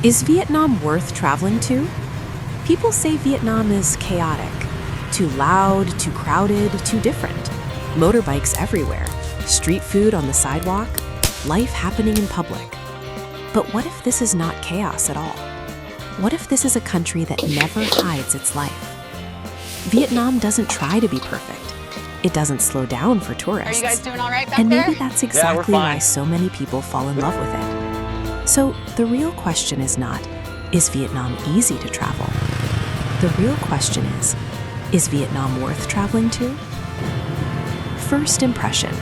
Is Vietnam worth traveling to? People say Vietnam is chaotic. Too loud, too crowded, too different. Motorbikes everywhere, street food on the sidewalk, life happening in public. But what if this is not chaos at all? What if this is a country that never hides its life? Vietnam doesn't try to be perfect. It doesn't slow down for tourists. Are you guys doing all right back and there? maybe that's exactly why so many people fall in love with it. So the real question is not, is Vietnam easy to travel? The real question is Vietnam worth traveling to? First impression,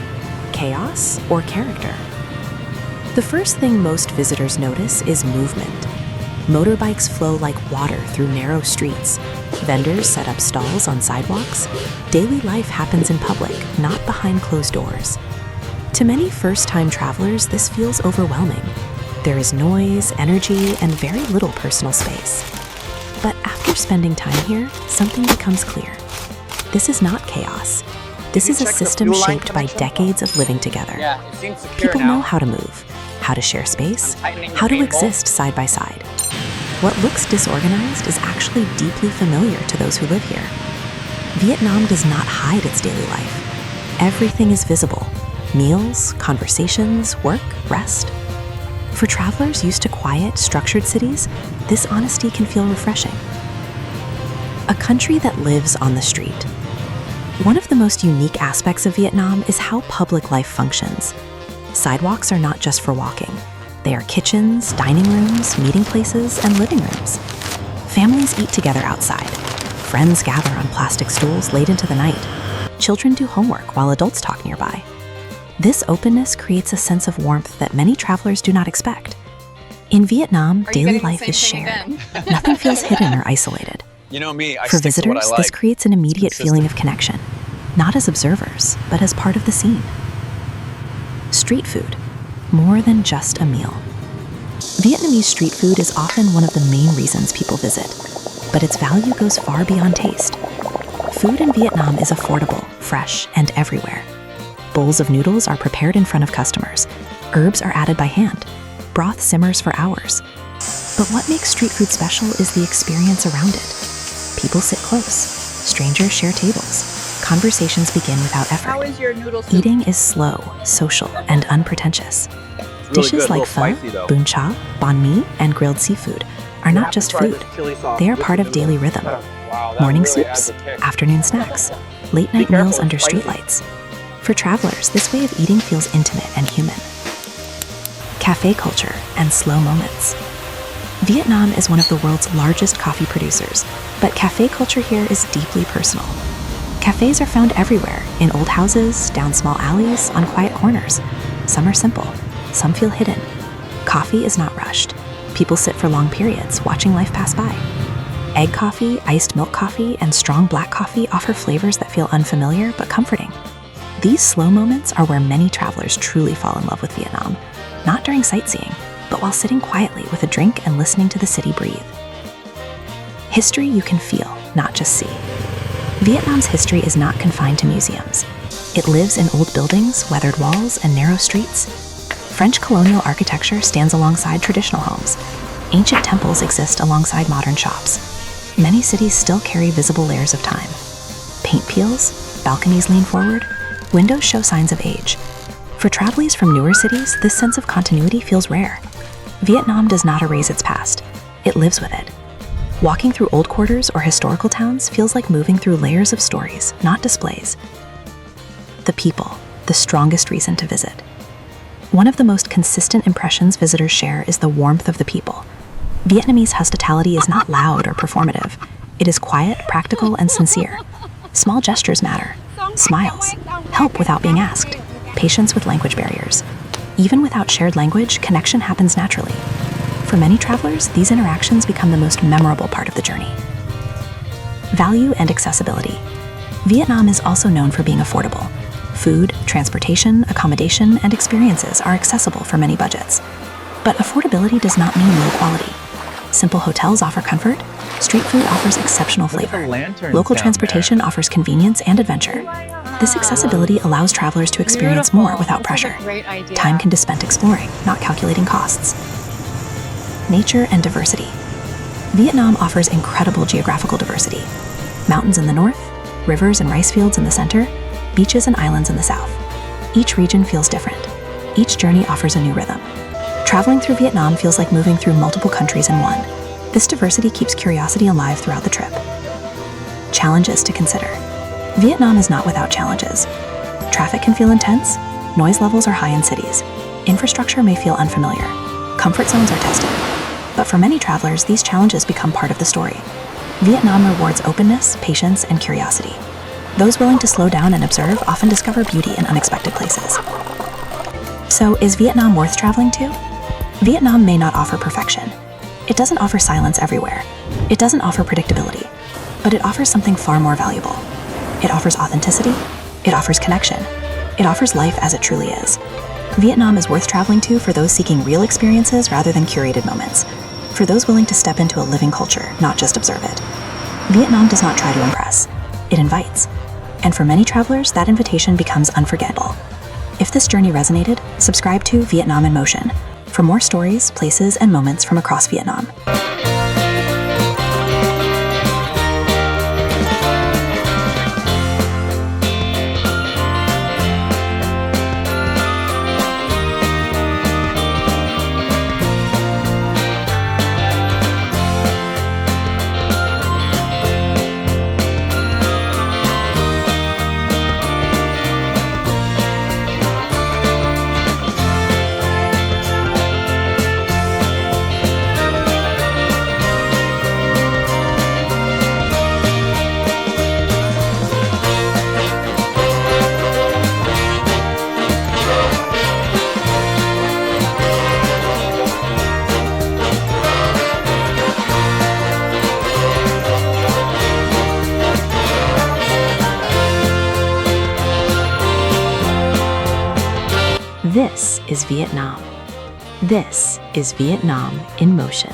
chaos or character? The first thing most visitors notice is movement. Motorbikes flow like water through narrow streets. Vendors set up stalls on sidewalks. Daily life happens in public, not behind closed doors. To many first-time travelers, this feels overwhelming. There is noise, energy, and very little personal space. But after spending time here, something becomes clear. This is not chaos. This is a system shaped by decades of living together. Yeah, it seems secure People now. know how to move, how to share space, Tightening the how to cable. exist side by side. What looks disorganized is actually deeply familiar to those who live here. Vietnam does not hide its daily life. Everything is visible: meals, conversations, work, rest. For travelers used to quiet, structured cities, this honesty can feel refreshing. A country that lives on the street. One of the most unique aspects of Vietnam is how public life functions. Sidewalks are not just for walking. They are kitchens, dining rooms, meeting places, and living rooms. Families eat together outside. Friends gather on plastic stools late into the night. Children do homework while adults talk nearby. This openness creates a sense of warmth that many travelers do not expect. In Vietnam, Are you daily getting the life same is thing shared. again? Nothing feels hidden or isolated. You know me, I For stick to what visitors, I like. this creates an immediate Consistent. feeling of connection, not as observers, but as part of the scene. Street food, more than just a meal. Vietnamese street food is often one of the main reasons people visit, but its value goes far beyond taste. Food in Vietnam is affordable, fresh, and everywhere. Bowls of noodles are prepared in front of customers. Herbs are added by hand. Broth simmers for hours. But what makes street food special is the experience around it. People sit close. Strangers share tables. Conversations begin without How effort. is your noodle soup? Eating is slow, social, and unpretentious. Really Dishes good, a like little pho, spicy, though. bún cha, banh mi, and grilled seafood are not just food. They are part of daily rhythm. Wow, that Morning really adds soups, a kick. afternoon snacks, late-night careful, meals under it's spicy. streetlights. For travelers, this way of eating feels intimate and human. Cafe culture and slow moments. Vietnam is one of the world's largest coffee producers, but cafe culture here is deeply personal. Cafes are found everywhere, in old houses, down small alleys, on quiet corners. Some are simple, some feel hidden. Coffee is not rushed. People sit for long periods, watching life pass by. Egg coffee, iced milk coffee, and strong black coffee offer flavors that feel unfamiliar but comforting. These slow moments are where many travelers truly fall in love with Vietnam, not during sightseeing, but while sitting quietly with a drink and listening to the city breathe. History you can feel, not just see. Vietnam's history is not confined to museums. It lives in old buildings, weathered walls, and narrow streets. French colonial architecture stands alongside traditional homes. Ancient temples exist alongside modern shops. Many cities still carry visible layers of time. Paint peels, balconies lean forward, windows show signs of age. For travelers from newer cities, this sense of continuity feels rare. Vietnam does not erase its past. It lives with it. Walking through old quarters or historical towns feels like moving through layers of stories, not displays. The people, the strongest reason to visit. One of the most consistent impressions visitors share is the warmth of the people. Vietnamese hospitality is not loud or performative. It is quiet, practical, and sincere. Small gestures matter. Smiles, help without being asked, patience with language barriers. Even without shared language, connection happens naturally. For many travelers, these interactions become the most memorable part of the journey. Value and accessibility. Vietnam is also known for being affordable. Food, transportation, accommodation, and experiences are accessible for many budgets. But affordability does not mean low quality. Simple hotels offer comfort. Street food offers exceptional Look at the flavor. lanterns Local down transportation offers convenience and adventure. This accessibility allows travelers to experience more without This is a pressure. great idea. Time can be spent exploring, not calculating costs. nature, and diversity. Vietnam offers incredible geographical diversity. Mountains in the north, rivers and rice fields in the center, beaches and islands in the south. Each region feels different. Each journey offers a new rhythm. Traveling through Vietnam feels like moving through multiple countries in one. This diversity keeps curiosity alive throughout the trip. Challenges to consider. Vietnam is not without challenges. Traffic can feel intense, noise levels are high in cities, infrastructure may feel unfamiliar, comfort zones are tested. But for many travelers, these challenges become part of the story. Vietnam rewards openness, patience, and curiosity. Those willing to slow down and observe often discover beauty in unexpected places. So, is Vietnam worth traveling to? Vietnam may not offer perfection. It doesn't offer silence everywhere. It doesn't offer predictability. But it offers something far more valuable. It offers authenticity. It offers connection. It offers life as it truly is. Vietnam is worth traveling to for those seeking real experiences rather than curated moments. For those willing to step into a living culture, not just observe it. Vietnam does not try to impress. It invites. And for many travelers, that invitation becomes unforgettable. If this journey resonated, subscribe to Vietnam in Motion for more stories, places, and moments from across Vietnam. This is Vietnam. This is Vietnam in Motion.